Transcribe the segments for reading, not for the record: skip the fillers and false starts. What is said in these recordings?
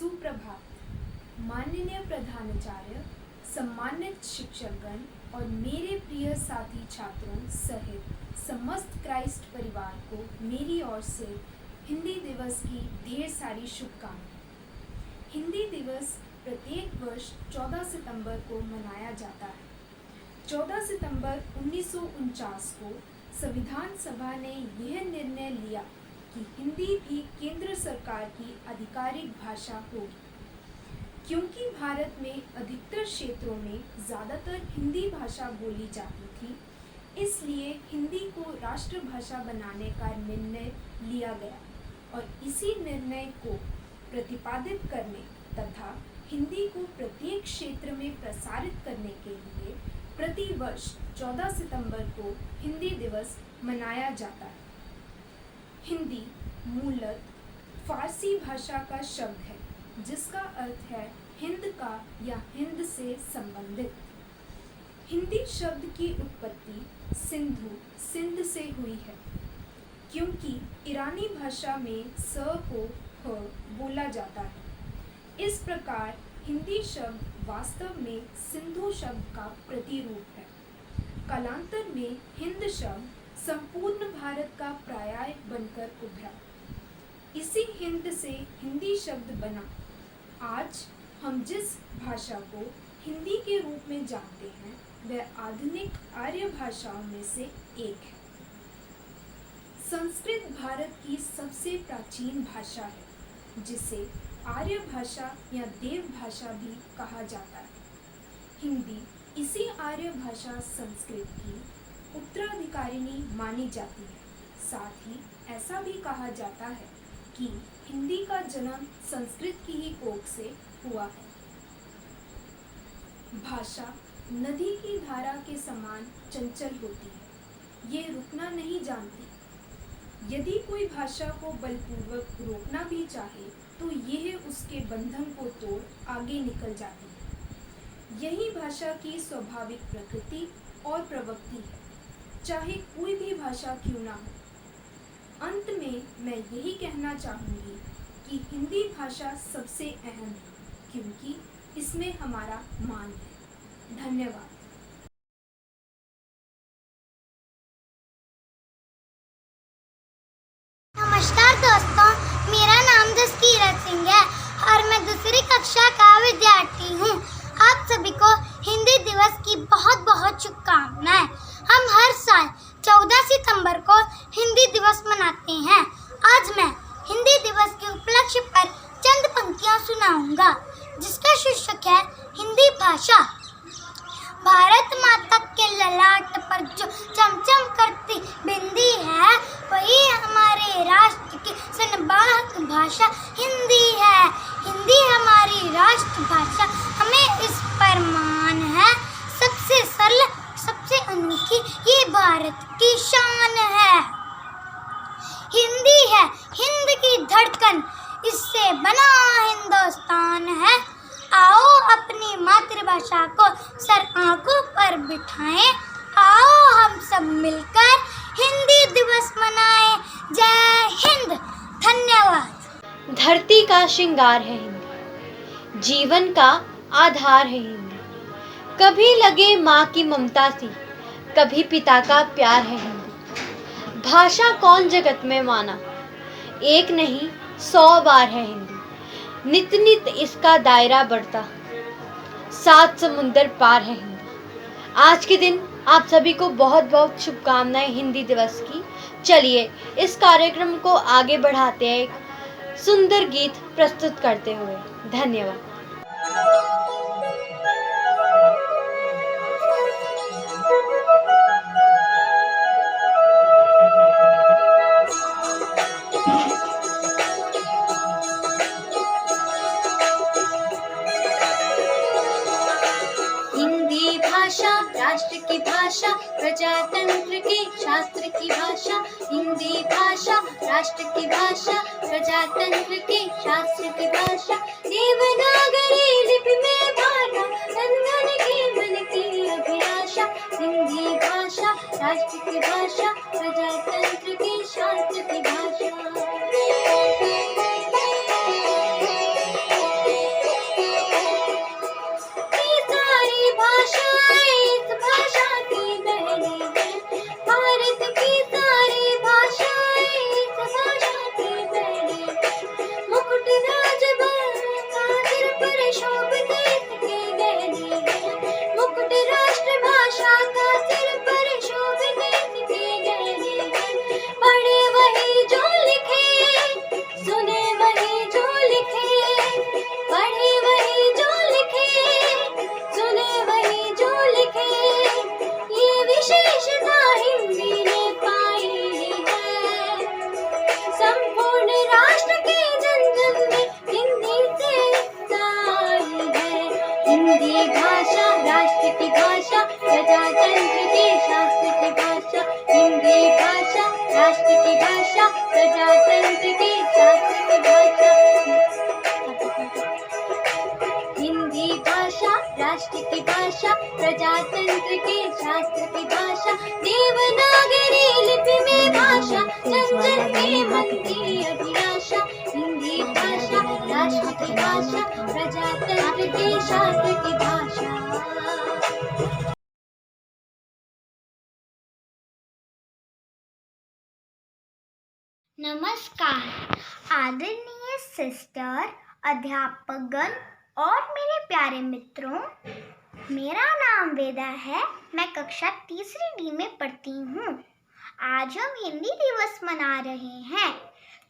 सुप्रभात माननीय प्रधानाचार्य, सम्मानित शिक्षकगण और मेरे प्रिय साथी छात्रों सहित समस्त क्राइस्ट परिवार को मेरी ओर से हिंदी दिवस की ढेर सारी शुभकामनाएं। हिंदी दिवस प्रत्येक वर्ष 14 सितंबर को मनाया जाता है। 14 सितंबर 1949 को संविधान सभा ने यह निर्णय लिया कि हिंदी भी केंद्र सरकार की आधिकारिक भाषा होगी। क्योंकि भारत में अधिकतर क्षेत्रों में ज़्यादातर हिंदी भाषा बोली जाती थी, इसलिए हिंदी को राष्ट्रभाषा बनाने का निर्णय लिया गया और इसी निर्णय को प्रतिपादित करने तथा हिंदी को प्रत्येक क्षेत्र में प्रसारित करने के लिए प्रतिवर्ष 14 सितंबर को हिंदी दिवस मनाया जाता है। हिंदी मूलतः फारसी भाषा का शब्द है, जिसका अर्थ है हिंद का या हिंद से संबंधित। हिंदी शब्द की उत्पत्ति सिंध से हुई है, क्योंकि ईरानी भाषा में स को ह बोला जाता है। इस प्रकार हिंदी शब्द वास्तव में सिंधु शब्द का प्रतिरूप है। कालांतर में हिंद शब्द संपूर्ण भारत का पर्याय बनकर उभरा। इसी हिंद से हिंदी शब्द बना। आज हम जिस भाषा को हिंदी के रूप में जानते हैं, वह आधुनिक आर्य भाषाओं में से एक है। संस्कृत भारत की सबसे प्राचीन भाषा है, जिसे आर्य भाषा या देव भाषा भी कहा जाता है। हिंदी इसी आर्य भाषा संस्कृत की उत्तराधिकारिणी मानी जाती है। साथ ही ऐसा भी कहा जाता है कि हिंदी का जन्म संस्कृत की ही कोख से हुआ है। भाषा नदी की धारा के समान चंचल होती है, ये रुकना नहीं जानती। यदि कोई भाषा को बलपूर्वक रोकना भी चाहे, तो यह उसके बंधन को तोड़ आगे निकल जाती है। यही भाषा की स्वाभाविक प्रकृति और प्रवृत्ति है, चाहे कोई भी भाषा क्यों ना हो। अंत में मैं यही कहना चाहूँगी कि हिंदी भाषा सबसे अहम है, क्योंकि इसमें हमारा मान है। धन्यवाद। नमस्कार दोस्तों, मेरा नाम जसकीरत सिंह है और मैं दूसरी कक्षा का विद्यार्थी हूँ। आप सभी को हिंदी दिवस की बहुत बहुत शुभकामनाएं। हम हर साल 14 सितंबर को हिंदी दिवस मनाते हैं। आज मैं हिंदी दिवस के उपलक्ष्य पर चंद पंक्तियां सुनाऊंगा, जिसका शीर्षक है हिंदी भाषा। भारत माता के ललाट पर जो चमचम करती बिंदी है, वही हमारे राष्ट्र की सनबाहक भाषा हिंदी है। हिंदी हमारी राष्ट्रभाषा, हमें इस पर मान है। सबसे सरल, सबसे अनोखी, ये भारत की शान है। हिंदी है हिंद की धड़कन, इससे बना हिंदुस्तान है। आओ अपनी मातृभाषा को सर आंखों पर बिठाएं। आओ हम सब मिलकर हिंदी दिवस मनाएं। जय हिंद। धन्यवाद। धरती का श्रृंगार है हिंदी, जीवन का आधार है हिंदी। कभी लगे माँ की ममता सी, कभी पिता का प्यार है हिंदी। भाषा कौन जगत में माना, एक नहीं 100 बार है हिंदी। नित नित इसका दायरा बढ़ता, 7 समुंदर पार है हिंदी। आज के दिन आप सभी को बहुत बहुत शुभकामनाएं हिंदी दिवस की। चलिए इस कार्यक्रम को आगे बढ़ाते हैं एक सुंदर गीत प्रस्तुत करते हुए। धन्यवाद। राष्ट्र की भाषा, प्रजातंत्र के शास्त्र की भाषा। हिंदी भाषा राष्ट्र की भाषा, प्रजातंत्र के शास्त्र की भाषा। देवनागरी लिपि में भाषा, नंदन के मन की अभिलाषा। हिंदी भाषा राष्ट्र की भाषा, प्रजातंत्र के शास्त्र की भाषा। राष्ट्र की भाषा प्रजातंत्र की शास्त्र की भाषा हिंदी भाषा राष्ट्र की भाषा प्रजातंत्र की शास्त्र की भाषा देवनागरी लिपि में भाषा जन जन के मन की अभिलाषा हिंदी भाषा राष्ट्र की भाषा प्रजातंत्र की शास्त्र की भाषा। नमस्कार आदरणीय सिस्टर, अध्यापकगण और मेरे प्यारे मित्रों, मेरा नाम वेदा है। मैं कक्षा तीसरी डी में पढ़ती हूँ। आज हम हिंदी दिवस मना रहे हैं।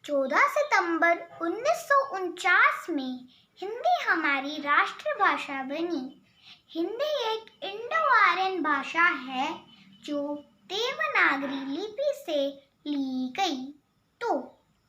14 सितंबर 1949 में हिंदी हमारी राष्ट्रभाषा बनी। हिंदी एक इंडो आर्यन भाषा है जो देवनागरी लिपि से ली गई। तो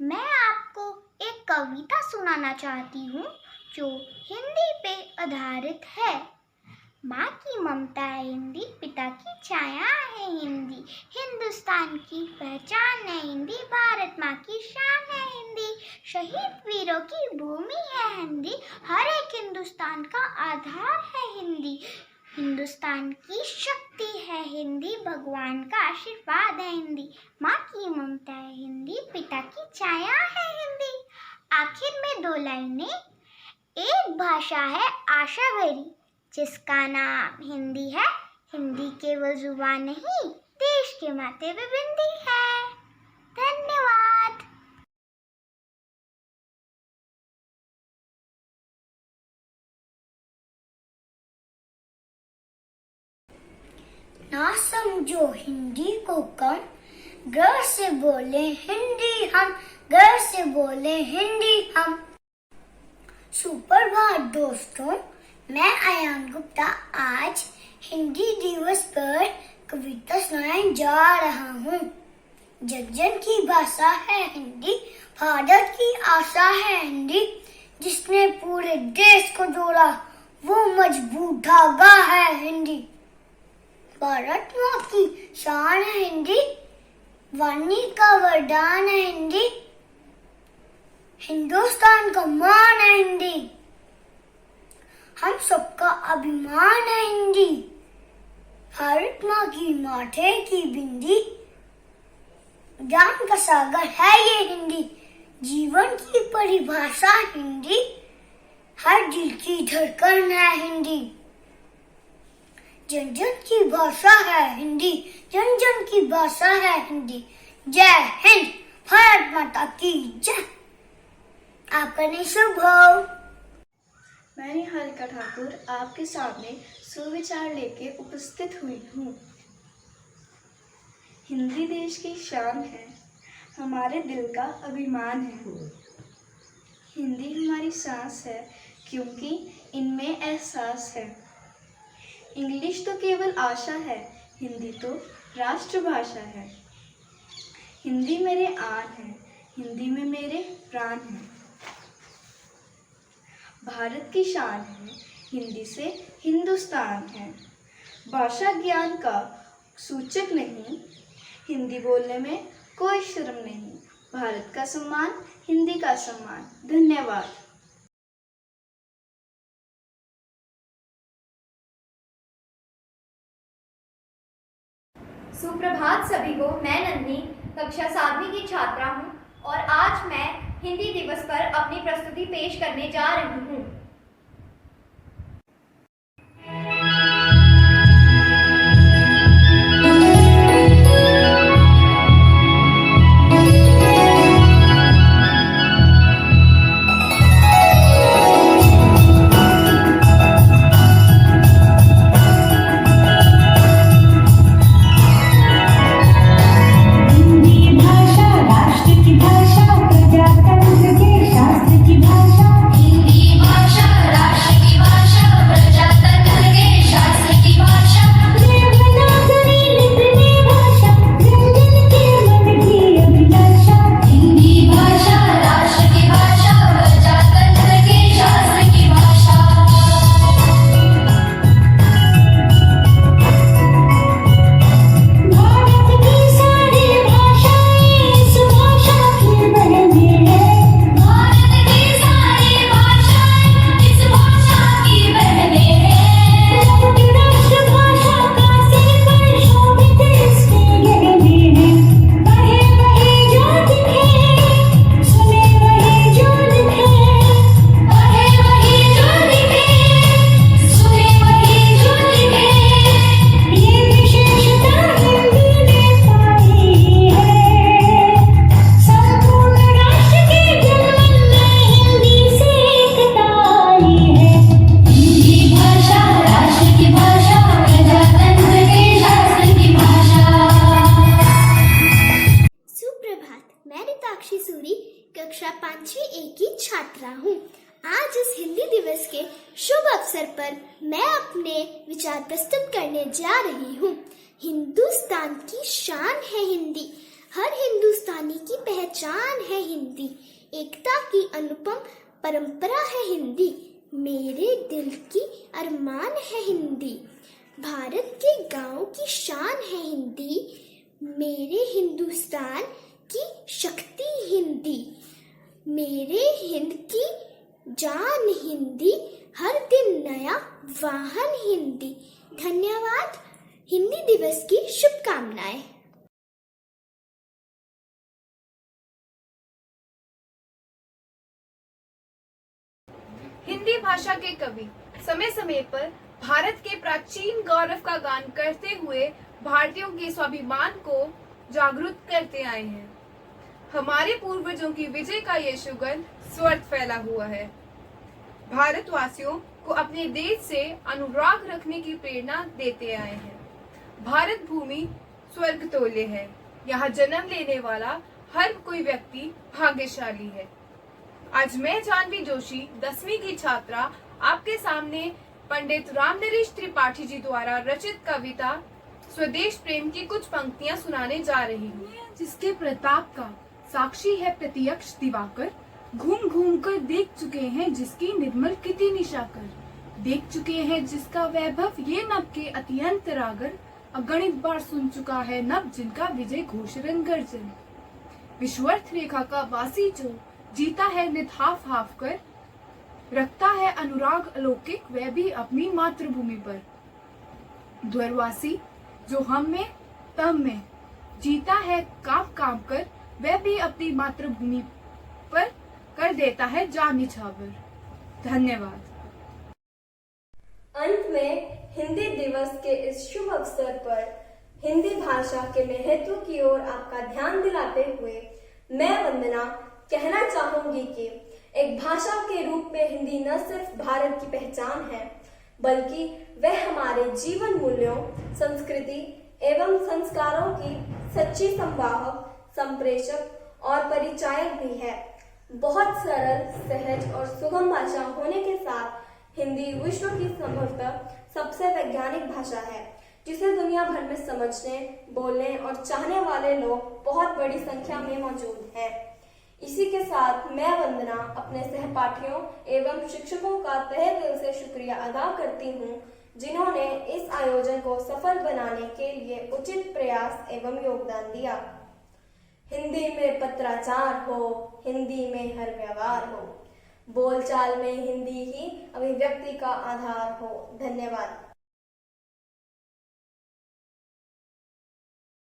मैं आपको एक कविता सुनाना चाहती हूँ जो हिंदी पे आधारित है। माँ की ममता है हिंदी, पिता की छाया है हिंदी, हिंदुस्तान की पहचान है हिंदी, भारत माँ की शान है हिंदी, शहीद वीरों की भूमि है हिंदी, हर एक हिंदुस्तान का आधार है हिंदी, हिंदुस्तान की शक्ति है हिंदी, भगवान का आशीर्वाद है हिंदी, माँ की ममता है हिंदी, पिता की छाया है हिंदी। आखिर में 2 लाइनें। एक भाषा है आशा भरी जिसका नाम हिंदी है। हिंदी केवल जुबान नहीं, देश के माथे पे बिंदी है। धन्यवाद। ना समझो हिंदी को कम, गर्व से बोले हिंदी हम, गर्व से बोले हिंदी हम। सुप्रभात दोस्तों, मैं आयान गुप्ता आज हिंदी दिवस पर कविता सुनाने जा रहा हूँ। जन जन की भाषा है हिंदी, भारत की आशा है हिंदी, जिसने पूरे देश को जोड़ा वो मजबूत धागा है हिंदी। भारत माँ की शान है हिंदी, वाणी का वरदान है हिंदी, हिंदुस्तान का मान है हिंदी, हम सबका अभिमान है हिंदी। भारत माँ की माथे की बिंदी, ज्ञान का सागर है ये हिंदी, जीवन की परिभाषा हिंदी, हर दिल की धड़कन है हिंदी। जन जन की भाषा है हिंदी, जन जन की भाषा है हिंदी। जय हिंद, भारत माता की जय। आपका शुभ हो। मैं निहारिका ठाकुर आपके सामने सुविचार लेके उपस्थित हुई हूँ। हिंदी देश की शान है, हमारे दिल का अभिमान है। हिंदी हमारी सांस है क्योंकि इनमें एहसास है। इंग्लिश तो केवल आशा है, हिंदी तो राष्ट्रभाषा है। हिंदी मेरे आन है, हिंदी में मेरे प्राण हैं। भारत की शान है, हिंदी से हिंदुस्तान है। भाषा ज्ञान का सूचक नहीं, हिंदी बोलने में कोई शर्म नहीं। भारत का सम्मान, हिंदी का सम्मान। धन्यवाद। सुप्रभात सभी को। मैं नंदिनी कक्षा 7वीं की छात्रा हूँ और आज मैं हिंदी दिवस पर अपनी प्रस्तुति पेश करने जा रही हूँ। भाषा साक्षी सूरी कक्षा 5वीं A की छात्रा हूँ। आज इस हिंदी दिवस के शुभ अवसर पर मैं अपने विचार प्रस्तुत करने जा रही हूँ। हिंदुस्तान की शान है हिंदी, हर हिंदुस्तानी की पहचान है हिंदी, एकता की अनुपम परंपरा है हिंदी, मेरे दिल की अरमान है हिंदी, भारत के गाँव की शान है हिंदी, मेरे हिंदुस्तान की शक्ति हिंदी, मेरे हिंद की जान हिंदी, हर दिन नया वाहन हिंदी। धन्यवाद। हिंदी दिवस की शुभकामनाएं। हिंदी भाषा के कवि समय समय पर भारत के प्राचीन गौरव का गान करते हुए भारतीयों के स्वाभिमान को जागरूक करते आए हैं। हमारे पूर्वजों की विजय का ये सुगंध स्वर्ग फैला हुआ है। भारतवासियों को अपने देश से अनुराग रखने की प्रेरणा देते आए हैं। भारत भूमि स्वर्ग तुल्य है। यहाँ जन्म लेने वाला हर कोई व्यक्ति भाग्यशाली है। आज मैं जानवी जोशी 10वीं की छात्रा आपके सामने पंडित रामनरेश त्रिपाठी जी द्वारा रचित कविता स्वदेश प्रेम की कुछ पंक्तियां सुनाने जा रही हूँ। जिसके प्रताप का साक्षी है प्रत्यक्ष दिवाकर, घूम घूम कर देख चुके हैं जिसकी निर्मल कृति निशाकर, देख चुके हैं जिसका वैभव ये नभ के अत्यंत रागर, अगणित बार सुन चुका है नभ जिनका विजय घोषरन गर्जन। विश्वर्थ रेखा का वासी जो जीता है नित हाफ हाफ कर, रखता है अनुराग अलौकिक वह भी अपनी मातृभूमि पर। द्वारवासी जो हम में तम में जीता है काम काम कर, वह भी अपनी मातृभूमि पर कर देता है जान निछावर। धन्यवाद। अंत में हिंदी दिवस के इस शुभ अवसर पर हिंदी भाषा के महत्व की ओर आपका ध्यान दिलाते हुए मैं वंदना कहना चाहूंगी कि एक भाषा के रूप में हिंदी न सिर्फ भारत की पहचान है, बल्कि वह हमारे जीवन मूल्यों, संस्कृति एवं संस्कारों की सच्ची संवाहक, संप्रेषक और परिचायक भी है। बहुत सरल, सहज और सुगम भाषा होने के साथ हिंदी विश्व की संभवतः सबसे वैज्ञानिक भाषा है, जिसे दुनिया भर में समझने, बोलने और चाहने वाले लोग बहुत बड़ी संख्या में मौजूद हैं। इसी के साथ मैं वंदना अपने सहपाठियों एवं शिक्षकों का तहे दिल से शुक्रिया अदा करती हूँ, जिन्होंने इस आयोजन को सफल बनाने के लिए उचित प्रयास एवं योगदान दिया। हिंदी में पत्राचार हो, हिंदी में हर व्यवहार हो, बोलचाल में हिंदी ही अभिव्यक्ति का आधार हो। धन्यवाद।